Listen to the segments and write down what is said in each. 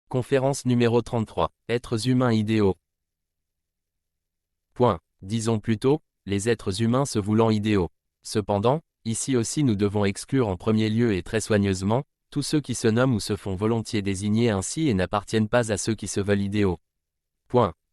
Conférence numéro 33. Êtres humains idéaux. Disons plutôt, les êtres humains se voulant idéaux. Cependant, ici aussi nous devons exclure en premier lieu et très soigneusement, tous ceux qui se nomment ou se font volontiers désigner ainsi et n'appartiennent pas à ceux qui se veulent idéaux.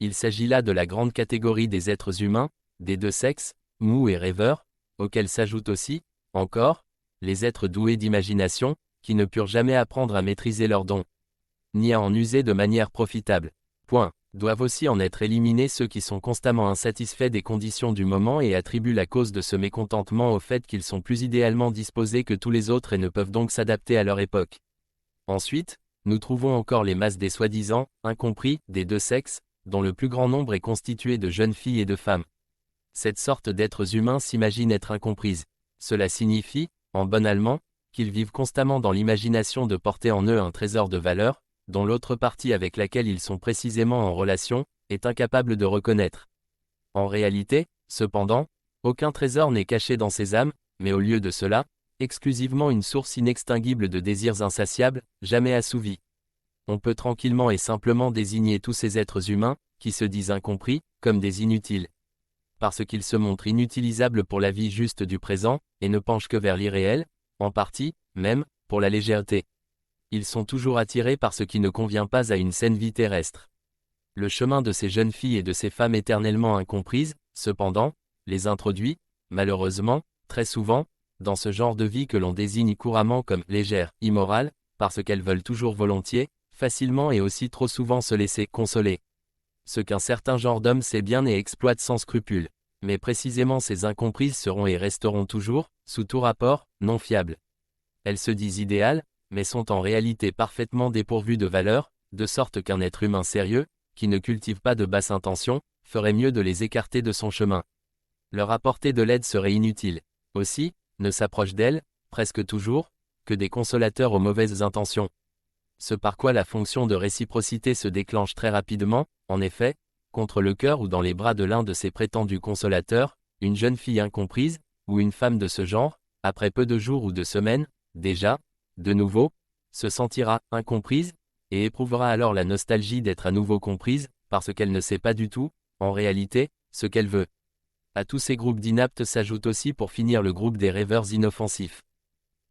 Il s'agit là de la grande catégorie des êtres humains, des deux sexes, mous et rêveurs, auxquels s'ajoutent aussi, encore, les êtres doués d'imagination, qui ne purent jamais apprendre à maîtriser leurs dons, ni à en user de manière profitable. Doivent aussi en être éliminés ceux qui sont constamment insatisfaits des conditions du moment et attribuent la cause de ce mécontentement au fait qu'ils sont plus idéalement disposés que tous les autres et ne peuvent donc s'adapter à leur époque. Ensuite, nous trouvons encore les masses des soi-disant incompris des deux sexes, dont le plus grand nombre est constitué de jeunes filles et de femmes. Cette sorte d'êtres humains s'imagine être incomprises. Cela signifie, en bon allemand, qu'ils vivent constamment dans l'imagination de porter en eux un trésor de valeur, dont l'autre partie avec laquelle ils sont précisément en relation, est incapable de reconnaître. En réalité, cependant, aucun trésor n'est caché dans ces âmes, mais au lieu de cela, exclusivement une source inextinguible de désirs insatiables, jamais assouvis. On peut tranquillement et simplement désigner tous ces êtres humains, qui se disent incompris, comme des inutiles. Parce qu'ils se montrent inutilisables pour la vie juste du présent, et ne penchent que vers l'irréel, en partie, même, pour la légèreté. Ils sont toujours attirés par ce qui ne convient pas à une saine vie terrestre. Le chemin de ces jeunes filles et de ces femmes éternellement incomprises, cependant, les introduit, malheureusement, très souvent, dans ce genre de vie que l'on désigne couramment comme légère, immorale, parce qu'elles veulent toujours volontiers, facilement et aussi trop souvent se laisser consoler. Ce qu'un certain genre d'homme sait bien et exploite sans scrupule. Mais précisément ces incomprises seront et resteront toujours, sous tout rapport, non fiables. Elles se disent idéales, mais sont en réalité parfaitement dépourvues de valeur, de sorte qu'un être humain sérieux, qui ne cultive pas de basses intentions, ferait mieux de les écarter de son chemin. Leur apporter de l'aide serait inutile. Aussi, ne s'approchent d'elles, presque toujours, que des consolateurs aux mauvaises intentions. Ce par quoi la fonction de réciprocité se déclenche très rapidement, en effet, contre le cœur ou dans les bras de l'un de ces prétendus consolateurs, une jeune fille incomprise, ou une femme de ce genre, après peu de jours ou de semaines, déjà, de nouveau, se sentira incomprise, et éprouvera alors la nostalgie d'être à nouveau comprise, parce qu'elle ne sait pas du tout, en réalité, ce qu'elle veut. À tous ces groupes d'inaptes s'ajoute aussi pour finir le groupe des rêveurs inoffensifs.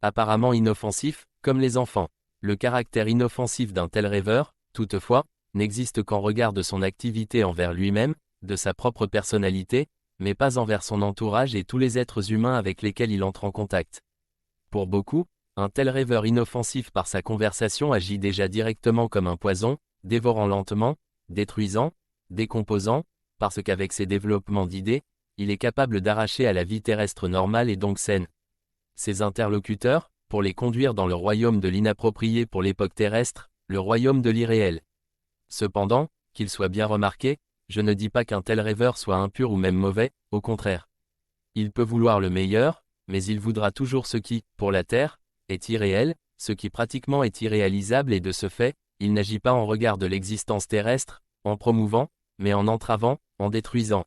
Apparemment inoffensifs, comme les enfants. Le caractère inoffensif d'un tel rêveur, toutefois, n'existe qu'en regard de son activité envers lui-même, de sa propre personnalité, mais pas envers son entourage et tous les êtres humains avec lesquels il entre en contact. Pour beaucoup, un tel rêveur inoffensif par sa conversation agit déjà directement comme un poison, dévorant lentement, détruisant, décomposant, parce qu'avec ses développements d'idées, il est capable d'arracher à la vie terrestre normale et donc saine ses interlocuteurs, pour les conduire dans le royaume de l'inapproprié pour l'époque terrestre, le royaume de l'irréel. Cependant, qu'il soit bien remarqué, je ne dis pas qu'un tel rêveur soit impur ou même mauvais, au contraire. Il peut vouloir le meilleur, mais il voudra toujours ce qui, pour la terre, est irréel, ce qui pratiquement est irréalisable et de ce fait, il n'agit pas en regard de l'existence terrestre, en promouvant, mais en entravant, en détruisant.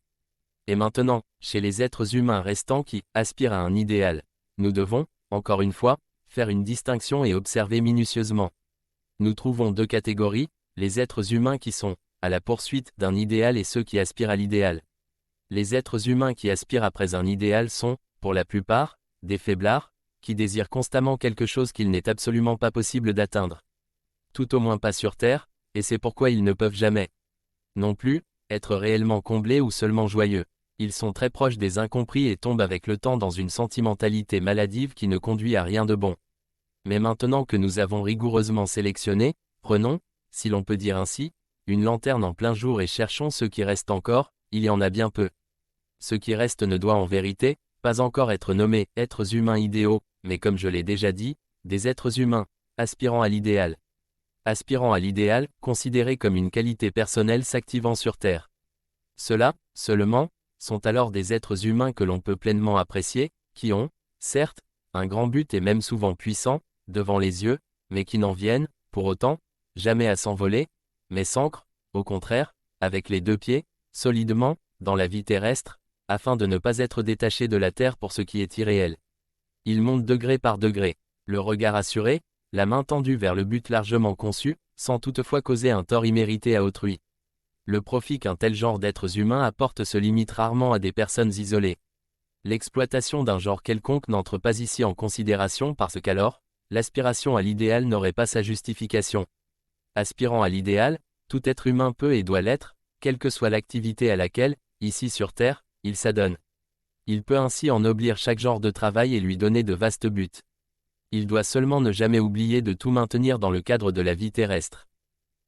Et maintenant, chez les êtres humains restants qui aspirent à un idéal, nous devons, encore une fois, faire une distinction et observer minutieusement. Nous trouvons deux catégories, les êtres humains qui sont, à la poursuite d'un idéal et ceux qui aspirent à l'idéal. Les êtres humains qui aspirent après un idéal sont, pour la plupart, des faiblards, qui désirent constamment quelque chose qu'il n'est absolument pas possible d'atteindre. Tout au moins pas sur Terre, et c'est pourquoi ils ne peuvent jamais, non plus, être réellement comblés ou seulement joyeux. Ils sont très proches des incompris et tombent avec le temps dans une sentimentalité maladive qui ne conduit à rien de bon. Mais maintenant que nous avons rigoureusement sélectionné, prenons, si l'on peut dire ainsi, une lanterne en plein jour et cherchons ceux qui restent encore, il y en a bien peu. Ce qui reste ne doit en vérité, pas encore être nommé êtres humains idéaux, mais comme je l'ai déjà dit, des êtres humains, aspirant à l'idéal. Aspirant à l'idéal, considéré comme une qualité personnelle s'activant sur Terre. Ceux-là, seulement, sont alors des êtres humains que l'on peut pleinement apprécier, qui ont, certes, un grand but et même souvent puissant, devant les yeux, mais qui n'en viennent, pour autant, jamais à s'envoler, mais s'ancrent, au contraire, avec les deux pieds, solidement, dans la vie terrestre, afin de ne pas être détachés de la terre pour ce qui est irréel. Ils montent degré par degré, le regard assuré, la main tendue vers le but largement conçu, sans toutefois causer un tort immérité à autrui. Le profit qu'un tel genre d'êtres humains apporte se limite rarement à des personnes isolées. L'exploitation d'un genre quelconque n'entre pas ici en considération parce qu'alors, l'aspiration à l'idéal n'aurait pas sa justification. Aspirant à l'idéal, tout être humain peut et doit l'être, quelle que soit l'activité à laquelle, ici sur Terre, il s'adonne. Il peut ainsi ennoblir chaque genre de travail et lui donner de vastes buts. Il doit seulement ne jamais oublier de tout maintenir dans le cadre de la vie terrestre.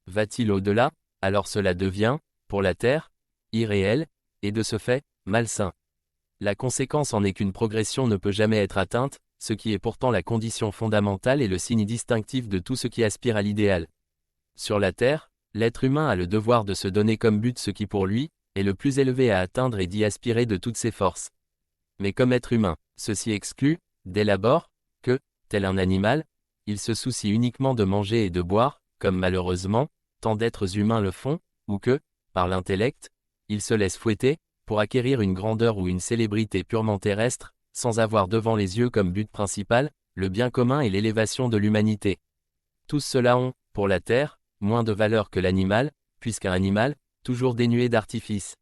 Va-t-il au-delà, alors cela devient, pour la Terre, irréel, et de ce fait, malsain. La conséquence en est qu'une progression ne peut jamais être atteinte, ce qui est pourtant la condition fondamentale et le signe distinctif de tout ce qui aspire à l'idéal. Sur la Terre, l'être humain a le devoir de se donner comme but ce qui pour lui, est le plus élevé à atteindre et d'y aspirer de toutes ses forces. Mais comme être humain, ceci exclut, dès l'abord, que, tel un animal, il se soucie uniquement de manger et de boire, comme malheureusement, tant d'êtres humains le font, ou que, par l'intellect, il se laisse fouetter, pour acquérir une grandeur ou une célébrité purement terrestre, sans avoir devant les yeux comme but principal, le bien commun et l'élévation de l'humanité. Tous ceux-là ont, pour la terre, moins de valeur que l'animal, puisqu'un animal, toujours dénué d'artifice,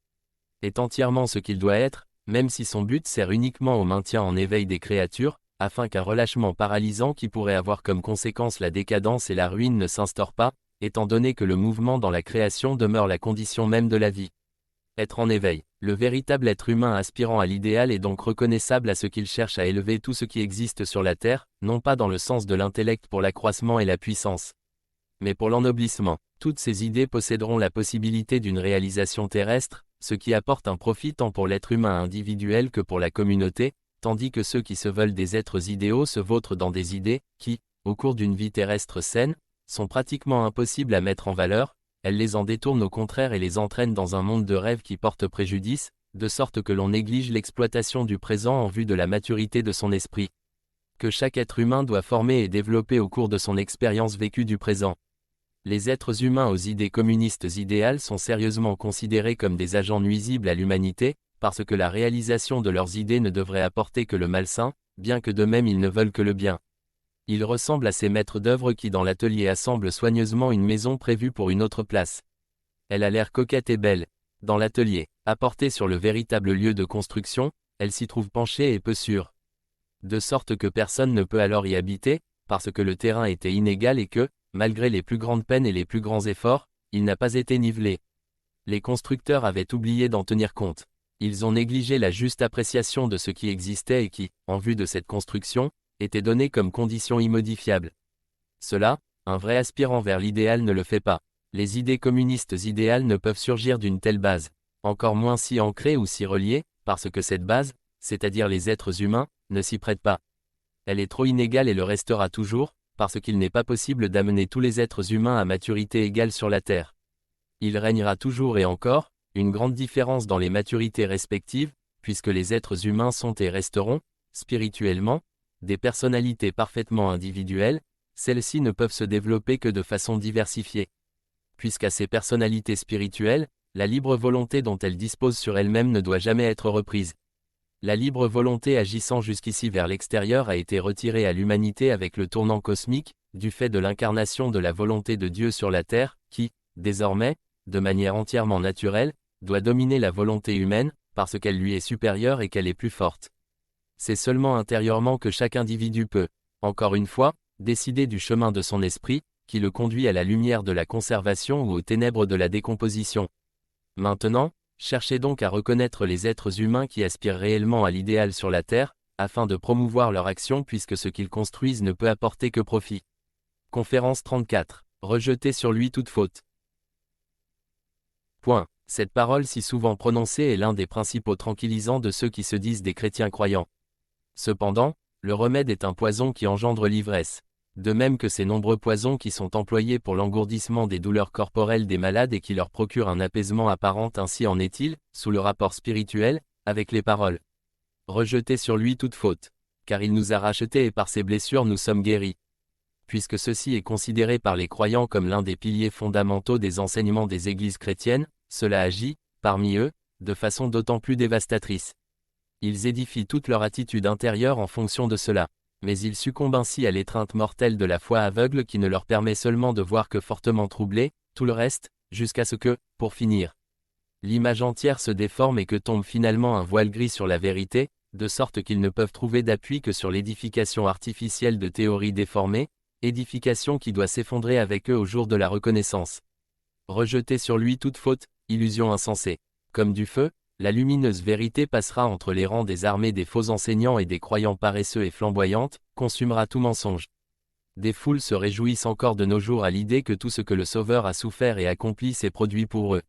est entièrement ce qu'il doit être, même si son but sert uniquement au maintien en éveil des créatures, afin qu'un relâchement paralysant qui pourrait avoir comme conséquence la décadence et la ruine ne s'instaure pas, étant donné que le mouvement dans la création demeure la condition même de la vie. Être en éveil. Le véritable être humain aspirant à l'idéal est donc reconnaissable à ce qu'il cherche à élever tout ce qui existe sur la terre, non pas dans le sens de l'intellect pour l'accroissement et la puissance, mais pour l'ennoblissement. Toutes ces idées posséderont la possibilité d'une réalisation terrestre, ce qui apporte un profit tant pour l'être humain individuel que pour la communauté, tandis que ceux qui se veulent des êtres idéaux se vautrent dans des idées, qui, au cours d'une vie terrestre saine, sont pratiquement impossibles à mettre en valeur. Elles les en détournent au contraire et les entraînent dans un monde de rêve qui porte préjudice, de sorte que l'on néglige l'exploitation du présent en vue de la maturité de son esprit, que chaque être humain doit former et développer au cours de son expérience vécue du présent. Les êtres humains aux idées communistes idéales sont sérieusement considérés comme des agents nuisibles à l'humanité, parce que la réalisation de leurs idées ne devrait apporter que le malsain, bien que de même ils ne veulent que le bien. Ils ressemblent à ces maîtres d'œuvre qui dans l'atelier assemblent soigneusement une maison prévue pour une autre place. Elle a l'air coquette et belle. Dans l'atelier, apportée sur le véritable lieu de construction, elle s'y trouve penchée et peu sûre. De sorte que personne ne peut alors y habiter, parce que le terrain était inégal et que, malgré les plus grandes peines et les plus grands efforts, il n'a pas été nivelé. Les constructeurs avaient oublié d'en tenir compte. Ils ont négligé la juste appréciation de ce qui existait et qui, en vue de cette construction, était donné comme condition immodifiable. Cela, un vrai aspirant vers l'idéal ne le fait pas. Les idées communistes idéales ne peuvent surgir d'une telle base, encore moins si ancrée ou si reliée, parce que cette base, c'est-à-dire les êtres humains, ne s'y prête pas. Elle est trop inégale et le restera toujours, parce qu'il n'est pas possible d'amener tous les êtres humains à maturité égale sur la Terre. Il régnera toujours et encore, une grande différence dans les maturités respectives, puisque les êtres humains sont et resteront, spirituellement, des personnalités parfaitement individuelles, celles-ci ne peuvent se développer que de façon diversifiée. Puisqu'à ces personnalités spirituelles, la libre volonté dont elles disposent sur elles-mêmes ne doit jamais être reprise. La libre volonté agissant jusqu'ici vers l'extérieur a été retirée à l'humanité avec le tournant cosmique, du fait de l'incarnation de la volonté de Dieu sur la terre, qui, désormais, de manière entièrement naturelle, doit dominer la volonté humaine, parce qu'elle lui est supérieure et qu'elle est plus forte. C'est seulement intérieurement que chaque individu peut, encore une fois, décider du chemin de son esprit, qui le conduit à la lumière de la conservation ou aux ténèbres de la décomposition. Maintenant, cherchez donc à reconnaître les êtres humains qui aspirent réellement à l'idéal sur la Terre, afin de promouvoir leur action puisque ce qu'ils construisent ne peut apporter que profit. Conférence 34. Rejetez sur lui toute faute. Point. Cette parole si souvent prononcée est l'un des principaux tranquillisants de ceux qui se disent des chrétiens croyants. Cependant, le remède est un poison qui engendre l'ivresse. De même que ces nombreux poisons qui sont employés pour l'engourdissement des douleurs corporelles des malades et qui leur procurent un apaisement apparent, ainsi en est-il, sous le rapport spirituel, avec les paroles. Rejetez sur lui toute faute. Car il nous a rachetés et par ses blessures nous sommes guéris. Puisque ceci est considéré par les croyants comme l'un des piliers fondamentaux des enseignements des églises chrétiennes, cela agit, parmi eux, de façon d'autant plus dévastatrice. Ils édifient toute leur attitude intérieure en fonction de cela. mais ils succombent ainsi à l'étreinte mortelle de la foi aveugle qui ne leur permet seulement de voir que fortement troublé, tout le reste, jusqu'à ce que, pour finir, l'image entière se déforme et que tombe finalement un voile gris sur la vérité, de sorte qu'ils ne peuvent trouver d'appui que sur l'édification artificielle de théories déformées, édification qui doit s'effondrer avec eux au jour de la reconnaissance. Rejeter sur lui toute faute, illusion insensée. Comme du feu, la lumineuse vérité passera entre les rangs des armées des faux enseignants et des croyants paresseux et flamboyantes, consumera tout mensonge. Des foules se réjouissent encore de nos jours à l'idée que tout ce que le Sauveur a souffert et accompli s'est produit pour eux.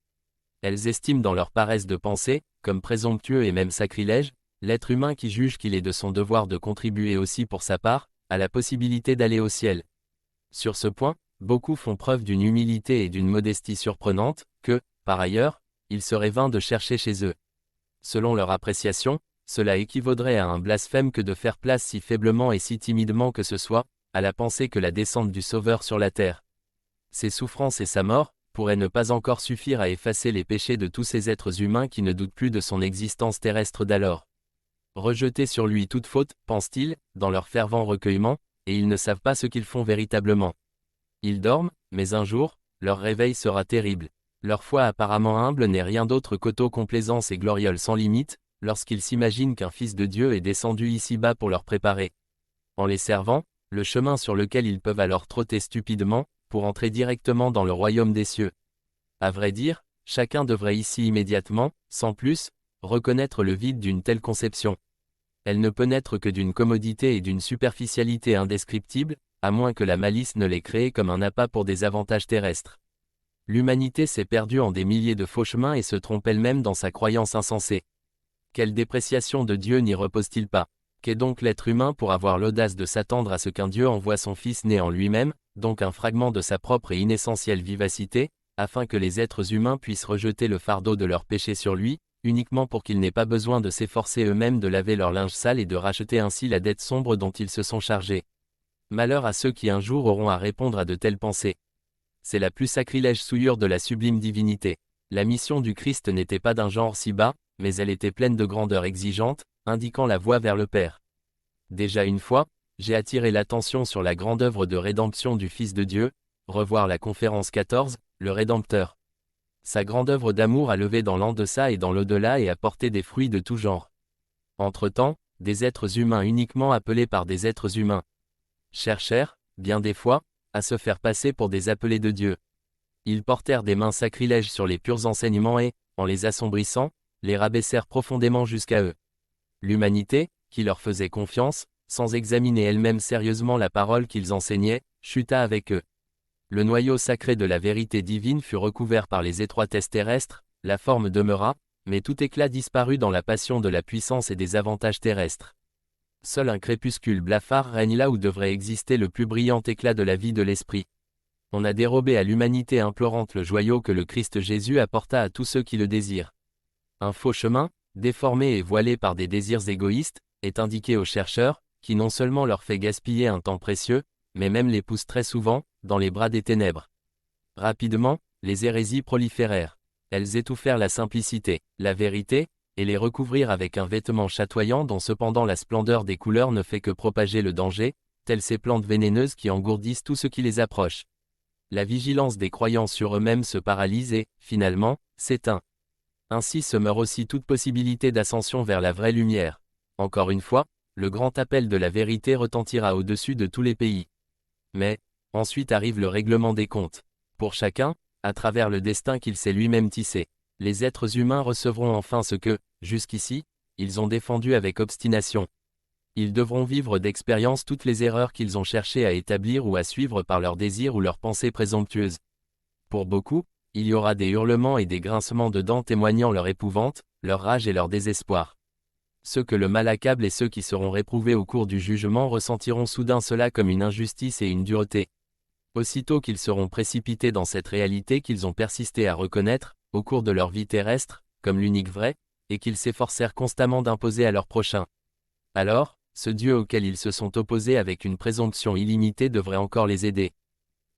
Elles estiment dans leur paresse de penser, comme présomptueux et même sacrilège, l'être humain qui juge qu'il est de son devoir de contribuer aussi pour sa part, à la possibilité d'aller au ciel. Sur ce point, beaucoup font preuve d'une humilité et d'une modestie surprenantes, que, par ailleurs, il serait vain de chercher chez eux. Selon leur appréciation, cela équivaudrait à un blasphème que de faire place si faiblement et si timidement que ce soit, à la pensée que la descente du Sauveur sur la terre, ses souffrances et sa mort, pourraient ne pas encore suffire à effacer les péchés de tous ces êtres humains qui ne doutent plus de son existence terrestre d'alors. Rejeter sur lui toute faute, pensent-ils, dans leur fervent recueillement, et ils ne savent pas ce qu'ils font véritablement. Ils dorment, mais un jour, leur réveil sera terrible. Leur foi apparemment humble n'est rien d'autre qu'autocomplaisance et gloriole sans limite, lorsqu'ils s'imaginent qu'un Fils de Dieu est descendu ici-bas pour leur préparer, en les servant, le chemin sur lequel ils peuvent alors trotter stupidement, pour entrer directement dans le royaume des cieux. À vrai dire, chacun devrait ici immédiatement, sans plus, reconnaître le vide d'une telle conception. Elle ne peut naître que d'une commodité et d'une superficialité indescriptibles, à moins que la malice ne l'ait créée comme un appât pour des avantages terrestres. L'humanité s'est perdue en des milliers de faux chemins et se trompe elle-même dans sa croyance insensée. Quelle dépréciation de Dieu n'y repose-t-il pas? Qu'est donc l'être humain pour avoir l'audace de s'attendre à ce qu'un Dieu envoie son Fils né en lui-même, donc un fragment de sa propre et inessentielle vivacité, afin que les êtres humains puissent rejeter le fardeau de leurs péchés sur lui, uniquement pour qu'ils n'aient pas besoin de s'efforcer eux-mêmes de laver leur linge sale et de racheter ainsi la dette sombre dont ils se sont chargés. Malheur à ceux qui un jour auront à répondre à de telles pensées. C'est la plus sacrilège souillure de la sublime divinité. La mission du Christ n'était pas d'un genre si bas, mais elle était pleine de grandeur exigeante, indiquant la voie vers le Père. Déjà une fois, j'ai attiré l'attention sur la grande œuvre de rédemption du Fils de Dieu, revoir la conférence 14, le Rédempteur. Sa grande œuvre d'amour a levé dans l'en-deçà et dans l'au-delà et a porté des fruits de tout genre. Entre-temps, des êtres humains uniquement appelés par des êtres humains cherchèrent, bien des fois, à se faire passer pour des appelés de Dieu. Ils portèrent des mains sacrilèges sur les purs enseignements et, en les assombrissant, les rabaissèrent profondément jusqu'à eux. L'humanité, qui leur faisait confiance, sans examiner elle-même sérieusement la parole qu'ils enseignaient, chuta avec eux. Le noyau sacré de la vérité divine fut recouvert par les étroitesses terrestres, la forme demeura, mais tout éclat disparut dans la passion de la puissance et des avantages terrestres. Seul un crépuscule blafard règne là où devrait exister le plus brillant éclat de la vie de l'esprit. On a dérobé à l'humanité implorante le joyau que le Christ Jésus apporta à tous ceux qui le désirent. Un faux chemin, déformé et voilé par des désirs égoïstes, est indiqué aux chercheurs, qui non seulement leur fait gaspiller un temps précieux, mais même les pousse très souvent, dans les bras des ténèbres. Rapidement, les hérésies proliférèrent. Elles étouffèrent la simplicité, la vérité, et les recouvrirent avec un vêtement chatoyant dont cependant la splendeur des couleurs ne fait que propager le danger, telles ces plantes vénéneuses qui engourdissent tout ce qui les approche. La vigilance des croyants sur eux-mêmes se paralyse et, finalement, s'éteint. Ainsi se meurt aussi toute possibilité d'ascension vers la vraie lumière. Encore une fois, le grand appel de la vérité retentira au-dessus de tous les pays. Mais, ensuite arrive le règlement des comptes. Pour chacun, à travers le destin qu'il s'est lui-même tissé, les êtres humains recevront enfin ce que, jusqu'ici, ils ont défendu avec obstination. Ils devront vivre d'expérience toutes les erreurs qu'ils ont cherché à établir ou à suivre par leurs désirs ou leurs pensées présomptueuses. Pour beaucoup, il y aura des hurlements et des grincements de dents témoignant leur épouvante, leur rage et leur désespoir. Ceux que le mal accable et ceux qui seront réprouvés au cours du jugement ressentiront soudain cela comme une injustice et une dureté. Aussitôt qu'ils seront précipités dans cette réalité qu'ils ont persisté à reconnaître, au cours de leur vie terrestre, comme l'unique vrai, et qu'ils s'efforcèrent constamment d'imposer à leur prochain. Alors, ce Dieu auquel ils se sont opposés avec une présomption illimitée devrait encore les aider.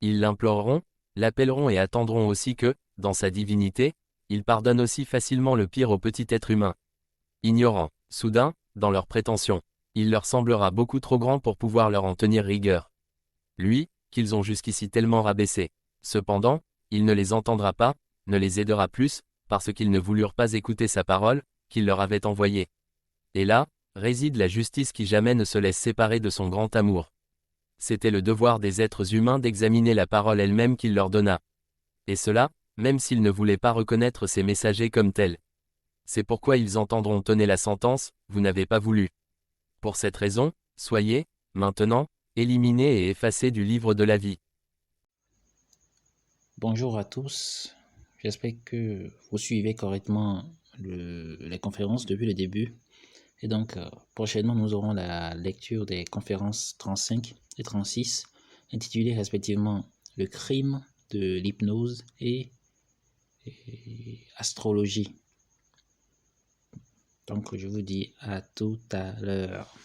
Ils l'imploreront, l'appelleront et attendront aussi que, dans sa divinité, il pardonne aussi facilement le pire au petit être humain. Ignorants, soudain, dans leurs prétentions. Il leur semblera beaucoup trop grand pour pouvoir leur en tenir rigueur. Lui, qu'ils ont jusqu'ici tellement rabaissé. Cependant, il ne les entendra pas, ne les aidera plus, parce qu'ils ne voulurent pas écouter sa parole, qu'il leur avait envoyée. Et là, réside la justice qui jamais ne se laisse séparer de son grand amour. C'était le devoir des êtres humains d'examiner la parole elle-même qu'il leur donna. Et cela, même s'ils ne voulaient pas reconnaître ces messagers comme tels. C'est pourquoi ils entendront tonner la sentence, vous n'avez pas voulu. Pour cette raison, soyez, maintenant, éliminés et effacés du livre de la vie. Bonjour à tous, j'espère que vous suivez correctement les conférences depuis le début. Et donc, prochainement, nous aurons la lecture des conférences 35 et 36, intitulées respectivement Le crime de l'hypnose et astrologie. Donc, je vous dis à tout à l'heure.